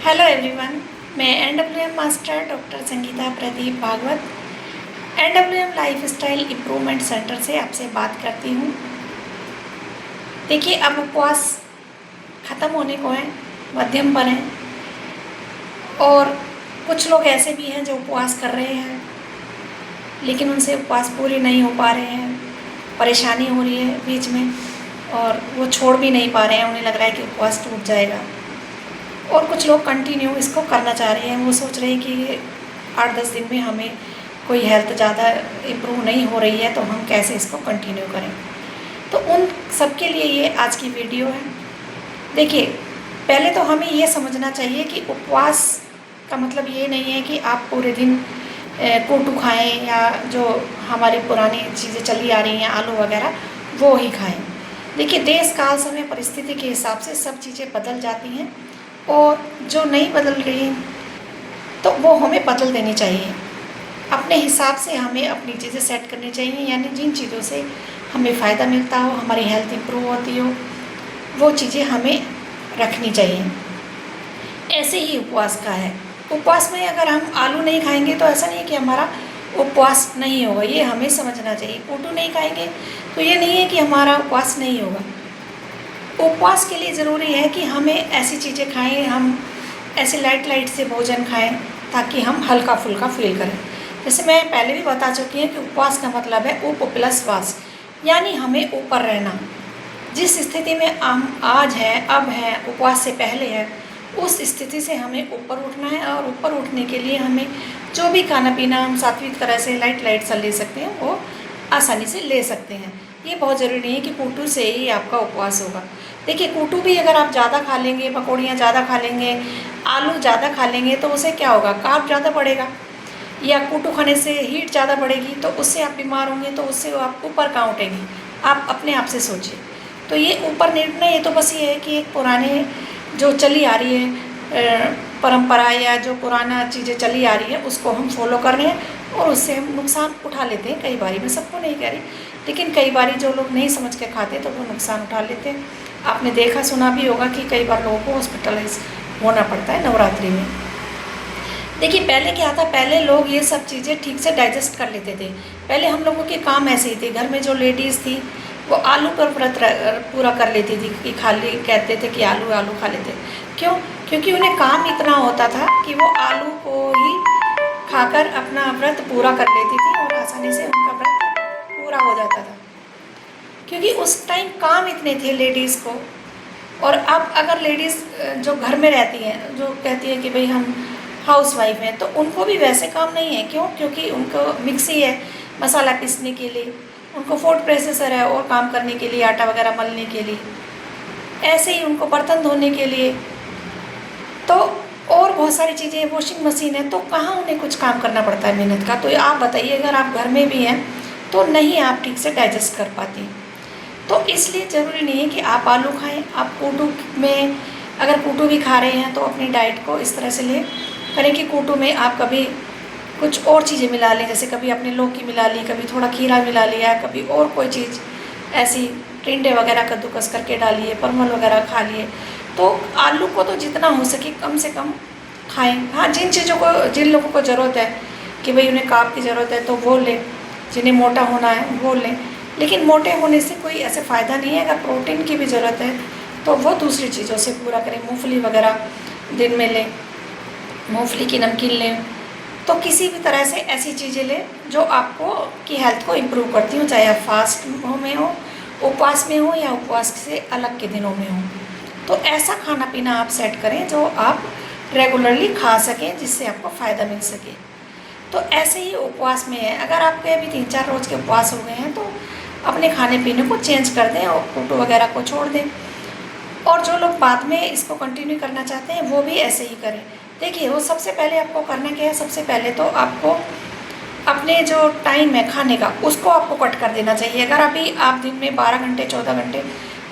Hello everyone, मैं NWM master doctor Sangeeta Pradeep Bhagwat NWM lifestyle improvement centre से आपसे बात करती हूँ। देखिए, अब उपवास ख़त्म होने को है, मध्यम पर हैं और कुछ लोग ऐसे भी हैं जो उपवास कर रहे हैं लेकिन उनसे उपवास पूरे नहीं हो पा रहे हैं, परेशानी हो रही है बीच में और वो छोड़ भी नहीं पा रहे हैं, उन्हें लग रहा है कि उपवास टूट जाएगा। और कुछ लोग कंटिन्यू इसको करना चाह रहे हैं, वो सोच रहे हैं कि 8-10 दिन में हमें कोई हेल्थ ज़्यादा इम्प्रूव नहीं हो रही है तो हम कैसे इसको कंटिन्यू करें। तो उन सब के लिए ये आज की वीडियो है। देखिए, पहले तो हमें ये समझना चाहिए कि उपवास का मतलब ये नहीं है कि आप पूरे दिन कोटू खाएं या जो हमारी पुरानी चीज़ें चली आ रही हैं आलू वगैरह वो ही खाएं। देखिए, देश काल समय परिस्थिति के हिसाब से सब चीज़ें बदल जाती हैं और जो नहीं बदल रही तो वो हमें बदल देनी चाहिए। अपने हिसाब से हमें अपनी चीज़ें सेट करनी चाहिए, यानी जिन चीज़ों से हमें फ़ायदा मिलता हो, हमारी हेल्थ इम्प्रूव होती हो, वो चीज़ें हमें रखनी चाहिए। ऐसे ही उपवास का है। उपवास में अगर हम आलू नहीं खाएंगे तो ऐसा नहीं है कि हमारा उपवास नहीं होगा, ये हमें समझना चाहिए। कोटू नहीं खाएंगे तो ये नहीं है कि हमारा उपवास नहीं होगा। उपवास के लिए ज़रूरी है कि हमें ऐसी चीज़ें खाएं, हम ऐसे लाइट से भोजन खाएं ताकि हम हल्का फुल्का फील करें। जैसे मैं पहले भी बता चुकी हूँ कि उपवास का मतलब है उप प्लस वास, यानी हमें ऊपर रहना। जिस स्थिति में हम आज हैं, अब हैं, उपवास से पहले है, उस स्थिति से हमें ऊपर उठना है। और ऊपर उठने के लिए हमें जो भी खाना पीना हम सात्विक तरह से लाइट सा ले सकते हैं वो आसानी से ले सकते हैं। ये बहुत ज़रूरी नहीं है कि कोटू से ही आपका उपवास होगा। देखिए, कोटू भी अगर आप ज़्यादा खा लेंगे, पकौड़ियाँ ज़्यादा खा लेंगे, आलू ज़्यादा खा लेंगे तो उससे क्या होगा, कार्ब ज़्यादा बढ़ेगा, या कोटू खाने से हीट ज़्यादा बढ़ेगी तो उससे आप बीमार होंगे, तो उससे आप ऊपर कहाँ उठेंगे। आप अपने आप से सोचिए। तो ये ऊपर नहीं उठना, ये तो बस ये है कि एक पुराने जो चली आ रही है परंपरा या जो पुराना चीज़ें चली आ रही है उसको हम फॉलो कर रहे हैं और उससे हम नुकसान उठा लेते हैं। कई बारी, मैं सबको नहीं कह रही, लेकिन कई बारी जो लोग नहीं समझ के खाते तो वो नुकसान उठा लेते हैं। आपने देखा सुना भी होगा कि कई बार लोगों को हॉस्पिटलाइज होना पड़ता है नवरात्रि में। देखिए, पहले क्या था, पहले लोग ये सब चीज़ें ठीक से डाइजेस्ट कर लेते थे। पहले हम लोगों के काम ऐसे ही थे, घर में जो लेडीज़ थी वो आलू पर व्रत पूरा कर लेती थी कि खाली कहते थे कि आलू आलू खा लेते। क्यों? क्योंकि उन्हें काम इतना होता था कि वो आलू को ही खाकर अपना व्रत पूरा कर लेती थी और आसानी से उनका व्रत पूरा हो जाता था, क्योंकि उस टाइम काम इतने थे लेडीज़ को। और अब अगर लेडीज़ जो घर में रहती हैं, जो कहती है कि भाई हम हाउस वाइफ हैं, तो उनको भी वैसे काम नहीं है। क्यों? क्योंकि उनको मिक्सी है मसाला पीसने के लिए, उनको फूड प्रोसेसर है और काम करने के लिए, आटा वगैरह मलने के लिए, ऐसे ही उनको बर्तन धोने के लिए, तो और बहुत सारी चीज़ें, वॉशिंग मशीन है, तो कहाँ उन्हें कुछ काम करना पड़ता है मेहनत का। तो आप बताइए, अगर आप घर में भी हैं तो नहीं आप ठीक से डाइजेस्ट कर पाती। तो इसलिए ज़रूरी नहीं है कि आप आलू खाएं। आप कोटू में अगर कोटू भी खा रहे हैं तो अपनी डाइट को इस तरह से ले करें कि कोटू में आप कभी कुछ और चीज़ें मिला लें, जैसे कभी आपने लौकी मिला ली, कभी थोड़ा खीरा मिला लिया, कभी और कोई चीज़ ऐसी टिंडे वगैरह कद्दूकस करके डालिए, परवल वगैरह खा लिए। तो आलू को तो जितना हो सके कम से कम खाएं। हाँ, जिन लोगों को ज़रूरत है कि भाई उन्हें कार्ब की ज़रूरत है तो वो लें, जिन्हें मोटा होना है वो लें, लेकिन मोटे होने से कोई ऐसे फ़ायदा नहीं है। अगर प्रोटीन की भी ज़रूरत है तो वो दूसरी चीज़ों से पूरा करें। मूंगफली वगैरह दिन में लें, मूंगफली की नमकीन लें, तो किसी भी तरह से ऐसी चीज़ें लें जो आपको की हेल्थ को इम्प्रूव करती हो, चाहे आप फास्ट में हो, उपवास में हो, या उपवास से अलग के दिनों में हो। तो ऐसा खाना पीना आप सेट करें जो आप रेगुलरली खा सकें, जिससे आपको फ़ायदा मिल सके। तो ऐसे ही उपवास में है, अगर आपके अभी 3-4 रोज़ के उपवास हो गए हैं तो अपने खाने पीने को चेंज कर दें और कोटू वगैरह को छोड़ दें। और जो लोग बाद में इसको कंटिन्यू करना चाहते हैं वो भी ऐसे ही करें। देखिए, वो सबसे पहले आपको करना क्या है, सबसे पहले तो आपको अपने जो टाइम है खाने का उसको आपको कट कर देना चाहिए। अगर अभी आप दिन में 12 घंटे 14 घंटे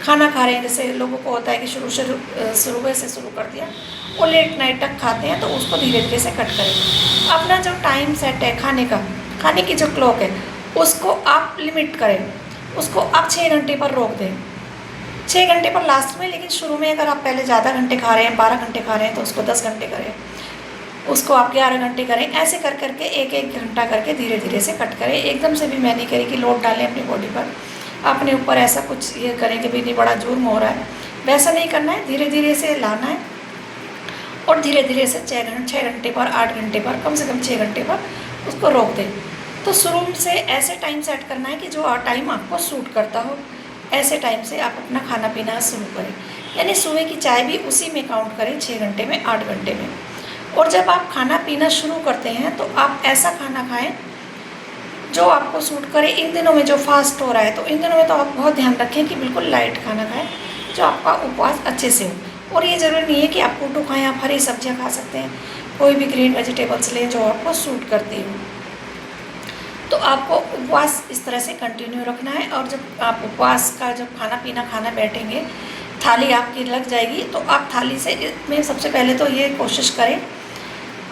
खाना खा रहे हैं, जैसे लोगों को होता है कि शुरू से शुरू कर दिया वो लेट नाइट तक खाते हैं, तो उसको धीरे धीरे से कट करें। अपना जो टाइम सेट है खाने का, खाने की जो क्लॉक है उसको आप लिमिट करें, उसको आप 6 घंटे पर रोक दें। 6 घंटे पर लास्ट में। लेकिन शुरू में अगर आप पहले ज़्यादा घंटे खा रहे हैं, 12 घंटे खा रहे हैं, तो उसको 10 घंटे करें, उसको आप 11 घंटे करें। ऐसे कर करके एक एक घंटा करके धीरे धीरे से कट करें। एकदम से भी मैं नहीं करी कि लोड डालें अपनी बॉडी पर, अपने ऊपर ऐसा कुछ ये करें कि भी नहीं बड़ा जुर्म हो रहा है, वैसा नहीं करना है। धीरे धीरे से लाना है और धीरे धीरे से 6 घंटे पर, 8 घंटे पर, कम से कम 6 घंटे पर उसको रोक दें। तो शुरू से ऐसे टाइम सेट करना है कि जो टाइम आपको सूट करता हो, ऐसे टाइम से आप अपना खाना पीना शुरू करें। यानी सुबह की चाय भी उसी में काउंट करें, 6 घंटे में, 8 घंटे में। और जब आप खाना पीना शुरू करते हैं तो आप ऐसा खाना खाएं जो आपको सूट करे। इन दिनों में जो फास्ट हो रहा है, तो इन दिनों में तो आप बहुत ध्यान रखें कि बिल्कुल लाइट खाना खाएं, जो आपका उपवास अच्छे से हो। और ये ज़रूरी नहीं है कि आप कोटू खाएं, आप हरी सब्जियां खा सकते हैं, कोई भी ग्रीन वेजिटेबल्स लें जो आपको सूट करती हो। तो आपको उपवास इस तरह से कंटिन्यू रखना है। और जब आप उपवास का जब खाना पीना खाना बैठेंगे, थाली आपकी लग जाएगी, तो आप थाली से में सबसे पहले तो ये कोशिश करें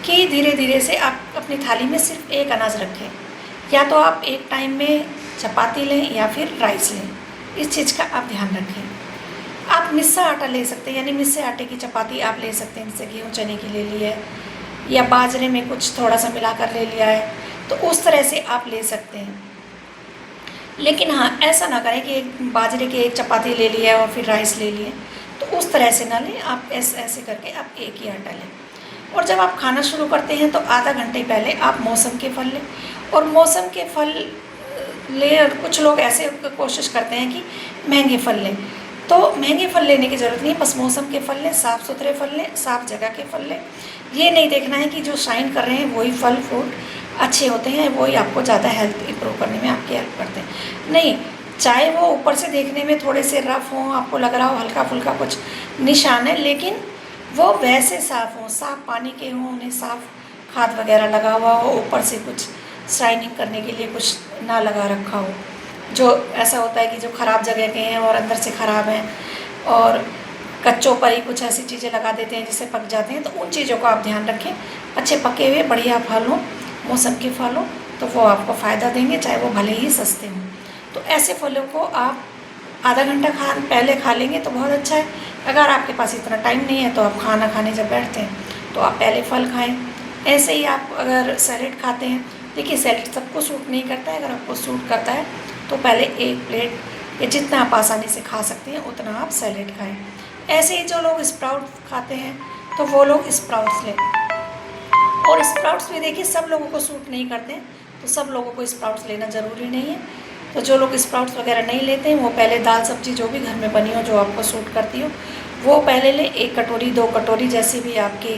कि धीरे धीरे से आप अपनी थाली में सिर्फ एक अनाज रखें। या तो आप एक टाइम में चपाती लें या फिर राइस लें, इस चीज़ का आप ध्यान रखें। आप मिस्सा आटा ले सकते हैं, यानी मिस्से आटे की चपाती आप ले सकते हैं, जैसे गेहूँ चने की ले ली है या बाजरे में कुछ थोड़ा सा मिलाकर ले लिया है, तो उस तरह से आप ले सकते हैं। लेकिन हाँ, ऐसा ना करें कि एक बाजरे की एक चपाती ले लिया और फिर राइस ले लिए, तो उस तरह से ना लें। आप ऐसे करके आप एक ही आटा लें। और जब आप खाना शुरू करते हैं तो आधा घंटे पहले आप मौसम के फल लें। और मौसम के फल ले, कुछ लोग ऐसे कोशिश करते हैं कि महंगे फल लें, तो महंगे फल लेने की ज़रूरत नहीं है। बस मौसम के फल लें, साफ़ सुथरे फल लें, साफ़ जगह के फल लें। ये नहीं देखना है कि जो शाइन कर रहे हैं वही फल फ्रूट अच्छे होते हैं, वही आपको ज़्यादा हेल्थ इंप्रूव करने में आपकी हेल्प करते हैं। नहीं, चाहे वो ऊपर से देखने में थोड़े से रफ़ हों, आपको लग रहा हो हल्का फुल्का कुछ निशान है, लेकिन वो वैसे साफ़ हों, साफ़ पानी के हों, उन्हें साफ़ खाद वगैरह लगा हुआ हो, ऊपर से कुछ शाइनिंग करने के लिए कुछ ना लगा रखा हो। जो ऐसा होता है कि जो ख़राब जगह के हैं और अंदर से ख़राब हैं, और कच्चों पर ही कुछ ऐसी चीज़ें लगा देते हैं जिससे पक जाते हैं, तो उन चीज़ों का आप ध्यान रखें। अच्छे पके हुए बढ़िया फल हों, मौसम के फल हों, तो वो आपको फ़ायदा देंगे, चाहे वो भले ही सस्ते हों। तो ऐसे फलों को आप आधा घंटा पहले खा लेंगे तो बहुत अच्छा है। अगर आपके पास इतना टाइम नहीं है तो आप खाना खाने जब बैठते हैं तो आप पहले फल खाएं। ऐसे ही आप अगर सैलेड खाते हैं, देखिए सैलेड सबको सूट नहीं करता है, अगर आपको सूट करता है तो पहले एक प्लेट या जितना आप आसानी से खा सकते हैं उतना आप सैलेड खाएं। ऐसे ही जो लोग स्प्राउट्स खाते हैं तो वो लोग स्प्राउट्स लें। और स्प्राउट्स भी देखिए सब लोगों को सूट नहीं करते हैं, तो सब लोगों को स्प्राउट्स लेना ज़रूरी नहीं है। तो जो लोग स्प्राउट्स वगैरह नहीं लेते हैं वो पहले दाल सब्जी जो भी घर में बनी हो, जो आपको सूट करती हो, वो पहले लें। 1 कटोरी 2 कटोरी जैसी भी आपकी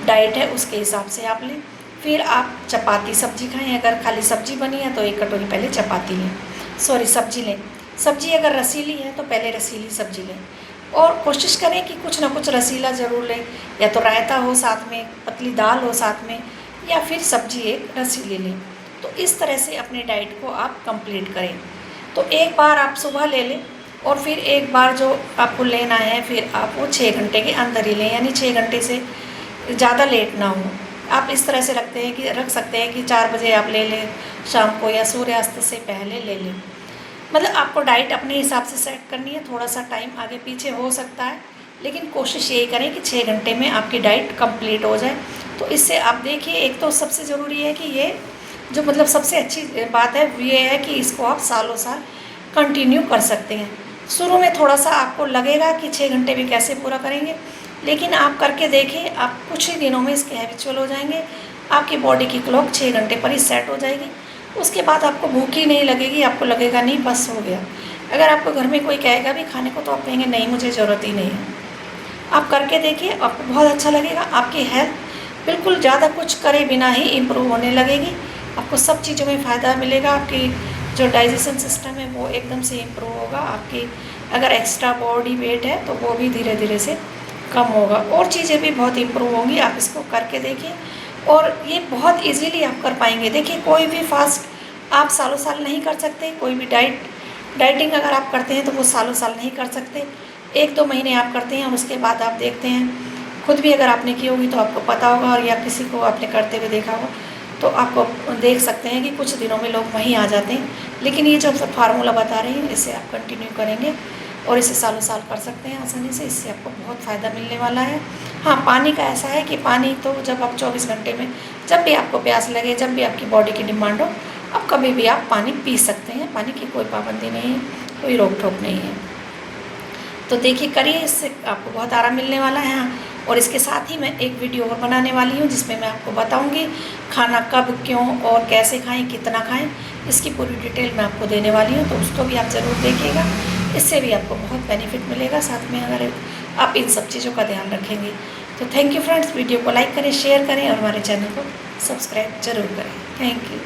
डाइट है उसके हिसाब से आप लें। फिर आप चपाती सब्जी खाएं। अगर खाली सब्जी बनी है तो 1 कटोरी पहले चपाती लें, सब्जी लें। सब्जी अगर रसीली है तो पहले रसीली सब्जी लें। और कोशिश करें कि कुछ ना कुछ रसीला ज़रूर लें, या तो रायता हो साथ में, पतली दाल हो साथ में, या फिर सब्जी एक रसीली लें। तो इस तरह से अपनी डाइट को आप कंप्लीट करें। तो एक बार आप सुबह ले लें और फिर एक बार जो आपको लेना है फिर आप वो 6 घंटे के अंदर ही लें, यानी 6 घंटे से ज़्यादा लेट ना हो। आप इस तरह से रख सकते हैं कि 4 बजे आप ले लें शाम को, या सूर्यास्त से पहले ले लें। मतलब आपको डाइट अपने हिसाब से सेट करनी है, थोड़ा सा टाइम आगे पीछे हो सकता है, लेकिन कोशिश यही करें कि 6 घंटे में आपकी डाइट कंप्लीट हो जाए। तो इससे आप देखिए, एक तो सबसे ज़रूरी है कि ये जो मतलब सबसे अच्छी बात है ये है कि इसको आप सालों साल कंटिन्यू कर सकते हैं। शुरू में थोड़ा सा आपको लगेगा कि 6 घंटे में कैसे पूरा करेंगे, लेकिन आप करके देखिए, आप कुछ ही दिनों में इसके हैबिचुअल हो जाएंगे। आपकी बॉडी की क्लॉक 6 घंटे पर ही सेट हो जाएगी। उसके बाद आपको भूख ही नहीं लगेगी, आपको लगेगा नहीं बस हो गया। अगर आपको घर में कोई कहेगा भी खाने को तो आप कहेंगे नहीं मुझे ज़रूरत ही नहीं है। आप करके देखिए, आपको बहुत अच्छा लगेगा। आपकी हेल्थ बिल्कुल ज़्यादा कुछ करे बिना ही इम्प्रूव होने लगेगी। आपको सब चीज़ों में फ़ायदा मिलेगा। आपकी जो डाइजेशन सिस्टम है वो एकदम से इम्प्रूव होगा। आपकी अगर एक्स्ट्रा बॉडी वेट है तो वो भी धीरे धीरे से कम होगा, और चीज़ें भी बहुत इम्प्रूव होंगी। आप इसको करके देखिए और ये बहुत इजीली आप कर पाएंगे। देखिए, कोई भी फास्ट आप सालों साल नहीं कर सकते। कोई भी डाइटिंग अगर आप करते हैं तो वो सालों साल नहीं कर सकते। 1-2 महीने आप करते हैं और उसके बाद आप देखते हैं, खुद भी अगर आपने की होगी तो आपको पता होगा, और या किसी को आपने करते हुए देखा होगा तो आपको देख सकते हैं कि कुछ दिनों में लोग वहीं आ जाते हैं। लेकिन ये जो फार्मूला बता रही हूँ इसे आप कंटिन्यू करेंगे और इसे सालों साल कर सकते हैं आसानी से। इससे आपको बहुत फ़ायदा मिलने वाला है। हाँ, पानी का ऐसा है कि पानी तो जब आप 24 घंटे में जब भी आपको प्यास लगे, जब भी आपकी बॉडी की डिमांड हो, अब कभी भी आप पानी पी सकते हैं। पानी की कोई पाबंदी नहीं है, कोई रोक टोक नहीं है। तो देखिए करिए, इससे आपको बहुत आराम मिलने वाला है। हाँ, और इसके साथ ही मैं एक वीडियो और बनाने वाली हूँ जिसमें मैं आपको बताऊँगी खाना कब, क्यों और कैसे खाएँ, कितना खाएँ, इसकी पूरी डिटेल मैं आपको देने वाली हूँ। तो उसको भी आप ज़रूर देखिएगा, इससे भी आपको बहुत बेनिफिट मिलेगा। साथ में अगर आप इन सब चीज़ों का ध्यान रखेंगे तो थैंक यू फ्रेंड्स। वीडियो को लाइक करें, शेयर करें और हमारे चैनल को सब्सक्राइब ज़रूर करें। Thank you.